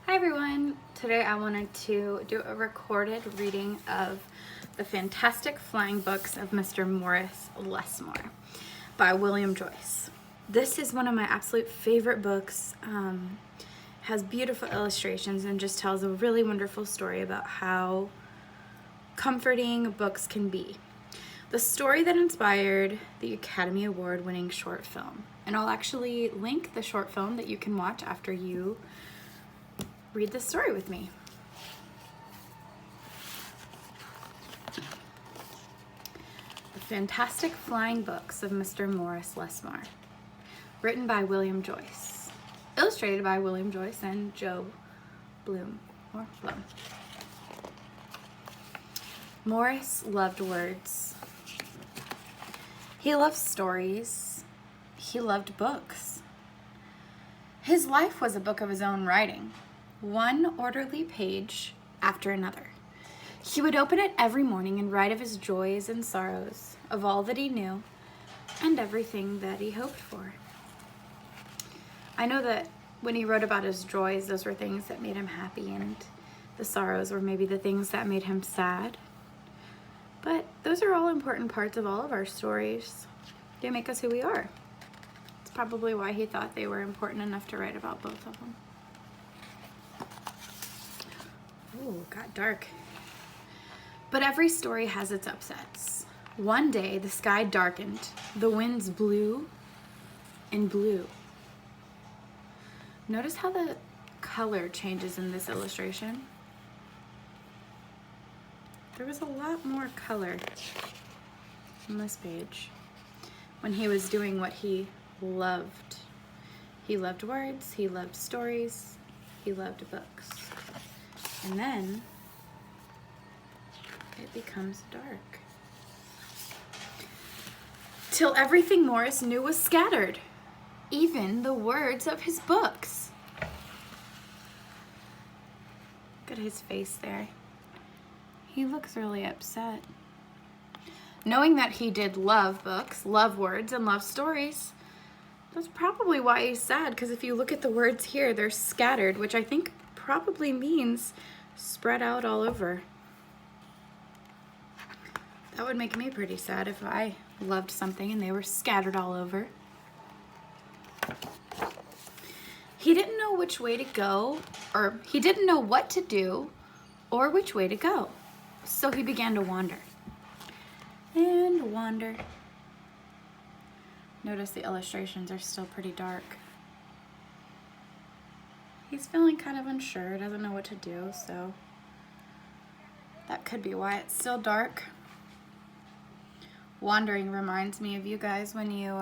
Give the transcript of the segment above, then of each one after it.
Hi everyone! Today I wanted to do a recorded reading of The Fantastic Flying Books of Mr. Morris Lessmore by William Joyce. This is one of my absolute favorite books. Has beautiful illustrations and just tells a really wonderful story about how comforting books can be. The story that inspired the Academy Award winning short film. And I'll actually link the short film that you can watch after you read the story with me. The Fantastic Flying Books of Mr. Morris Lessmore. Written by William Joyce. Illustrated by William Joyce and Joe Bloom. Morris loved words. He loved stories. He loved books. His life was a book of his own writing. One orderly page after another. He would open it every morning and write of his joys and sorrows, of all that he knew, and everything that he hoped for. I know that when he wrote about his joys, those were things that made him happy, and the sorrows were maybe the things that made him sad. But those are all important parts of all of our stories. They make us who we are. It's probably why he thought they were important enough to write about both of them. Ooh, got dark. But every story has its upsets. One day, the sky darkened. The winds blew and blew. Notice how the color changes in this illustration. There was a lot more color on this page when he was doing what he loved. He loved words, he loved stories, he loved books. And then it becomes dark. Till everything Morris knew was scattered, even the words of his books. Look at his face there. He looks really upset. Knowing that he did love books, love words, and love stories, that's probably why he's sad, because if you look at the words here, they're scattered, which I think probably means spread out all over. That would make me pretty sad if I loved something and they were scattered all over. He didn't know which way to go, or he didn't know what to do or which way to go. So he began to wander and wander. Notice the illustrations are still pretty dark. He's feeling kind of unsure, doesn't know what to do, so that could be why it's still dark. Wandering reminds me of you guys when you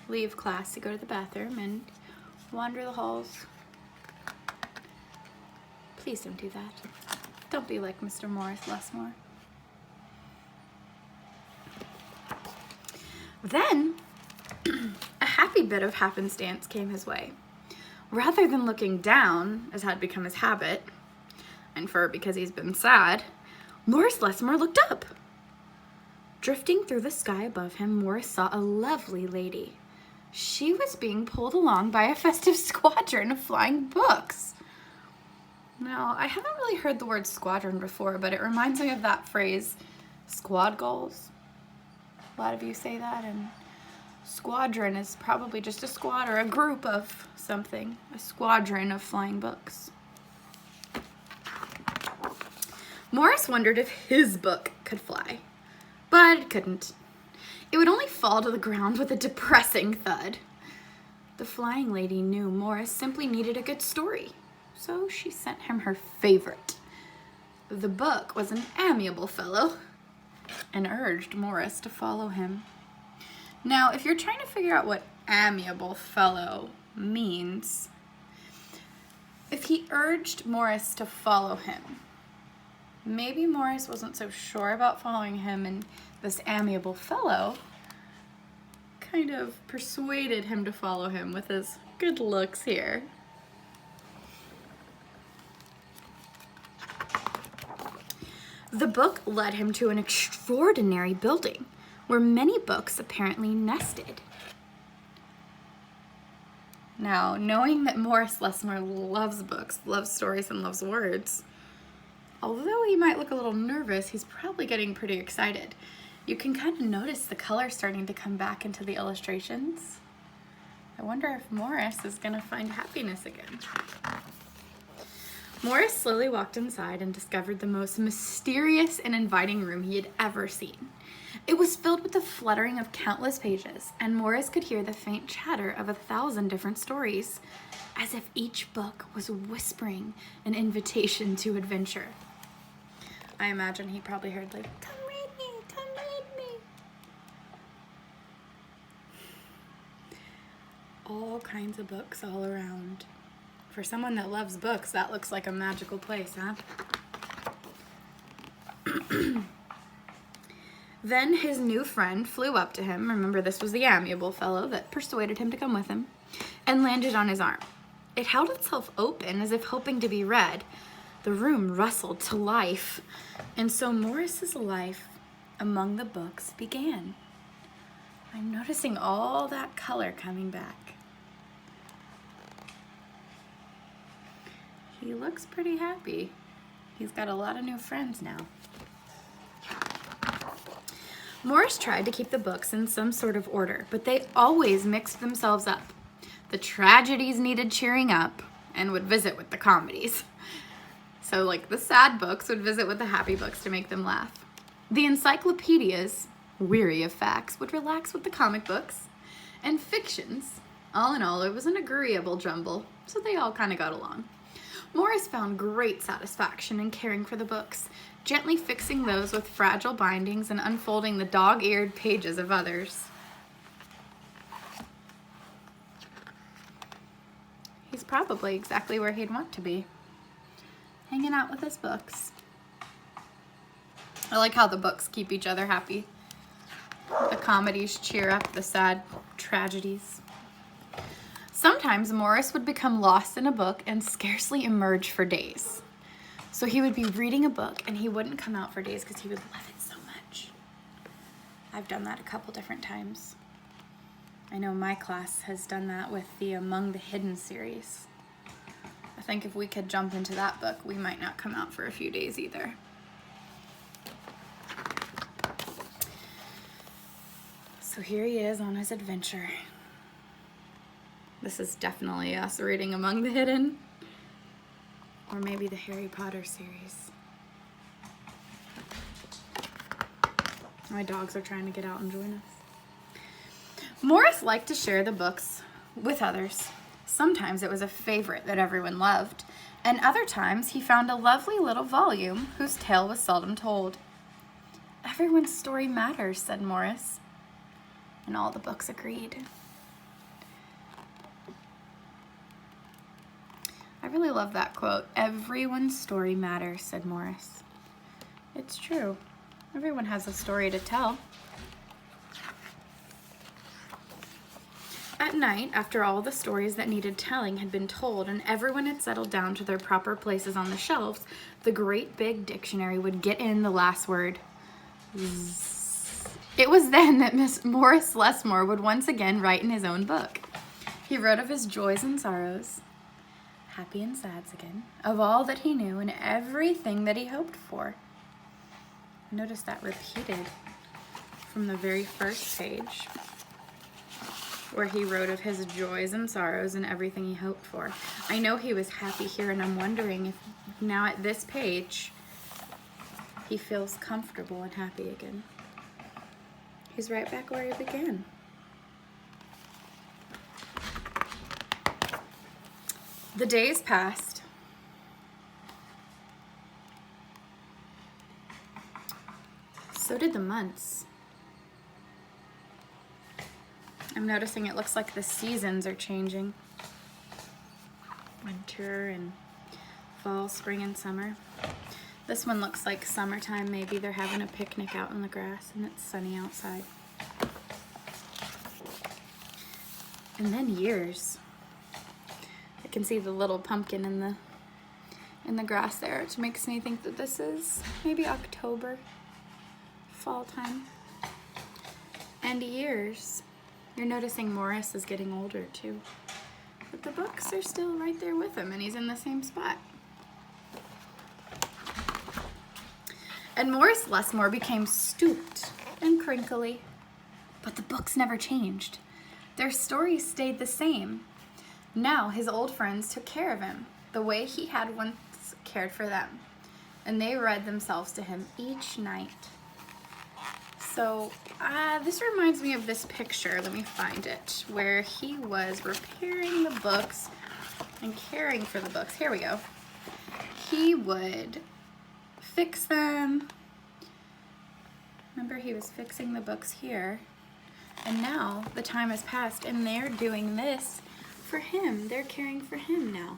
leave class to go to the bathroom and wander the halls. Please don't do that. Don't be like Mr. Morris Lessmore. Then, a happy bit of happenstance came his way. Rather than looking down, as had become his habit, and because he's been sad, Morris Lessmore looked up. Drifting through the sky above him, Morris saw a lovely lady. She was being pulled along by a festive squadron of flying books. Now, I haven't really heard the word squadron before, but it reminds me of that phrase, squad goals. A lot of you say that, and squadron is probably just a squad or a group of something, a squadron of flying books. Morris wondered if his book could fly, but it couldn't. It would only fall to the ground with a depressing thud. The flying lady knew Morris simply needed a good story, so she sent him her favorite. The book was an amiable fellow and urged Morris to follow him. Now, if you're trying to figure out what amiable fellow means, if he urged Morris to follow him, maybe Morris wasn't so sure about following him, and this amiable fellow kind of persuaded him to follow him with his good looks here. The book led him to an extraordinary building where many books apparently nested. Now, knowing that Morris Lessmore loves books, loves stories, and loves words, although he might look a little nervous, he's probably getting pretty excited. You can kind of notice the color starting to come back into the illustrations. I wonder if Morris is going to find happiness again. Morris slowly walked inside and discovered the most mysterious and inviting room he had ever seen. It was filled with the fluttering of countless pages, and Morris could hear the faint chatter of 1,000 different stories, as if each book was whispering an invitation to adventure. I imagine he probably heard like, "Come read me, come read me." All kinds of books all around. For someone that loves books, that looks like a magical place, huh? Then his new friend flew up to him. Remember, this was the amiable fellow that persuaded him to come with him, and landed on his arm. It held itself open as if hoping to be read. The room rustled to life, and so Morris's life among the books began. I'm noticing all that color coming back. He looks pretty happy. He's got a lot of new friends now. Morris tried to keep the books in some sort of order, but they always mixed themselves up. The tragedies needed cheering up and would visit with the comedies. So like the sad books would visit with the happy books to make them laugh. The encyclopedias, weary of facts, would relax with the comic books. And fictions, all in all, it was an agreeable jumble, so they all kind of got along. Morris found great satisfaction in caring for the books, gently fixing those with fragile bindings and unfolding the dog-eared pages of others. He's probably exactly where he'd want to be, hanging out with his books. I like how the books keep each other happy. The comedies cheer up the sad tragedies. Sometimes Morris would become lost in a book and scarcely emerge for days. So he would be reading a book and he wouldn't come out for days because he would love it so much. I've done that a couple different times. I know my class has done that with the Among the Hidden series. I think if we could jump into that book, we might not come out for a few days either. So here he is on his adventure. This is definitely us reading Among the Hidden, or maybe the Harry Potter series. My dogs are trying to get out and join us. Morris liked to share the books with others. Sometimes it was a favorite that everyone loved, and other times he found a lovely little volume whose tale was seldom told. Everyone's story matters, said Morris, and all the books agreed. I really love that quote. Everyone's story matters, said Morris. It's true. Everyone has a story to tell. At night, after all the stories that needed telling had been told and everyone had settled down to their proper places on the shelves, the great big dictionary would get in the last word. Zzz. It was then that Miss Morris Lessmore would once again write in his own book. He wrote of his joys and sorrows, happy and sads again, of all that he knew and everything that he hoped for. Notice that repeated from the very first page, where he wrote of his joys and sorrows and everything he hoped for. I know he was happy here, and I'm wondering if now at this page he feels comfortable and happy again. He's right back where he began. The days passed. So did the months. I'm noticing it looks like the seasons are changing. Winter and fall, spring, and summer. This one looks like summertime. Maybe they're having a picnic out in the grass and it's sunny outside. And then years. I can see the little pumpkin in the grass there, which makes me think that this is maybe October, fall time. And years. You're noticing Morris is getting older too. But the books are still right there with him, and he's in the same spot. And Morris Lessmore became stooped and crinkly, but the books never changed. Their stories stayed the same. Now his old friends took care of him the way he had once cared for them, and they read themselves to him each night. So this reminds me of this picture, let me find it, where he was repairing the books and caring for the books. Here we go. He would fix them. Remember, he was fixing the books here, and now the time has passed and they're doing this for him. They're caring for him now.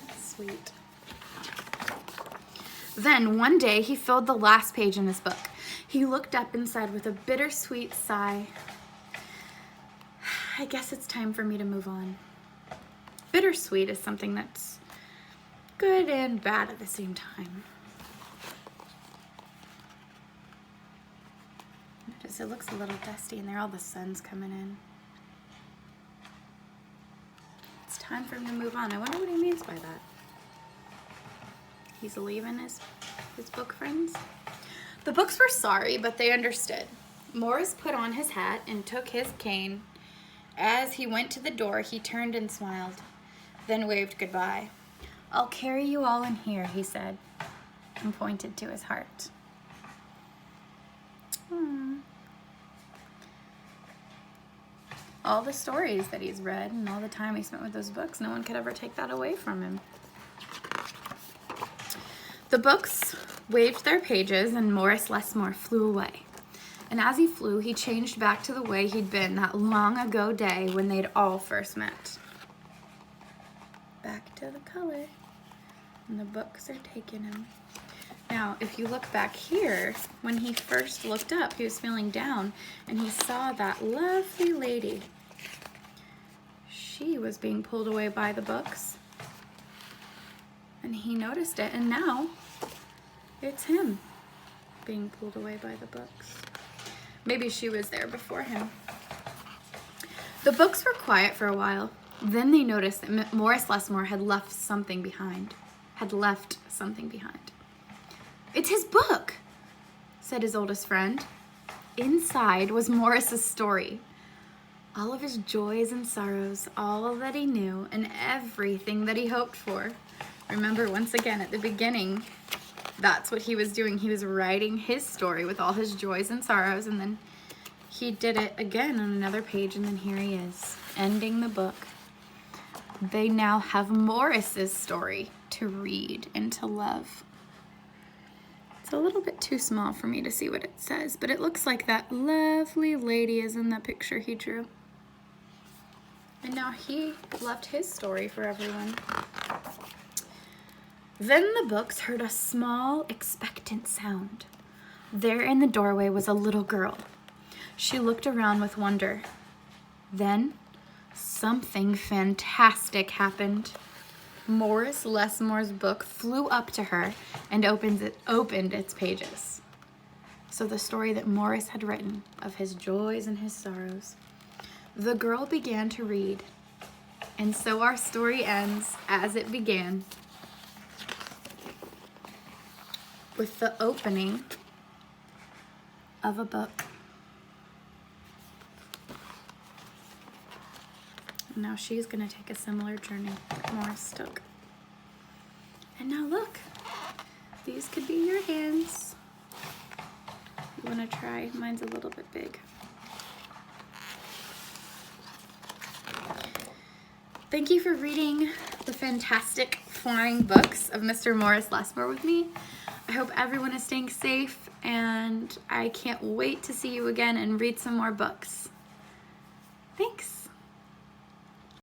That's sweet. Then one day he filled the last page in his book. He looked up inside with a bittersweet sigh. I guess it's time for me to move on. Bittersweet is something that's good and bad at the same time. Notice it looks a little dusty in there. All the sun's coming in. It's time for him to move on. I wonder what he means by that. He's leaving his book friends. The books were sorry, but they understood. Morris put on his hat and took his cane. As he went to the door, he turned and smiled, then waved goodbye. I'll carry you all in here, he said, and pointed to his heart. All the stories that he's read and all the time he spent with those books, no one could ever take that away from him. The books waved their pages and Morris Lessmore flew away. And as he flew, he changed back to the way he'd been that long ago day when they'd all first met. Back to the color. And the books are taking him. Now, if you look back here, when he first looked up, he was feeling down and he saw that lovely lady. She was being pulled away by the books. And he noticed it, and now it's him being pulled away by the books. Maybe she was there before him. The books were quiet for a while. Then they noticed that Morris Lessmore had left something behind. It's his book, said his oldest friend. Inside was Morris's story. All of his joys and sorrows, all that he knew, and everything that he hoped for. Remember, once again, at the beginning, that's what he was doing. He was writing his story with all his joys and sorrows, and then he did it again on another page, and then here he is, ending the book. They now have Morris's story to read and to love. It's a little bit too small for me to see what it says, but it looks like that lovely lady is in the picture he drew. And now he left his story for everyone. Then the books heard a small, expectant sound. There in the doorway was a little girl. She looked around with wonder. Then something fantastic happened. Morris Lessmore's book flew up to her and opened its pages. So the story that Morris had written of his joys and his sorrows. The girl began to read, and so our story ends as it began, with the opening of a book. Now she's going to take a similar journey that Morris took. And now look, these could be your hands. You want to try? Mine's a little bit big. Thank you for reading the fantastic flying books of Mr. Morris Lessmore with me. I hope everyone is staying safe, and I can't wait to see you again and read some more books. Thanks.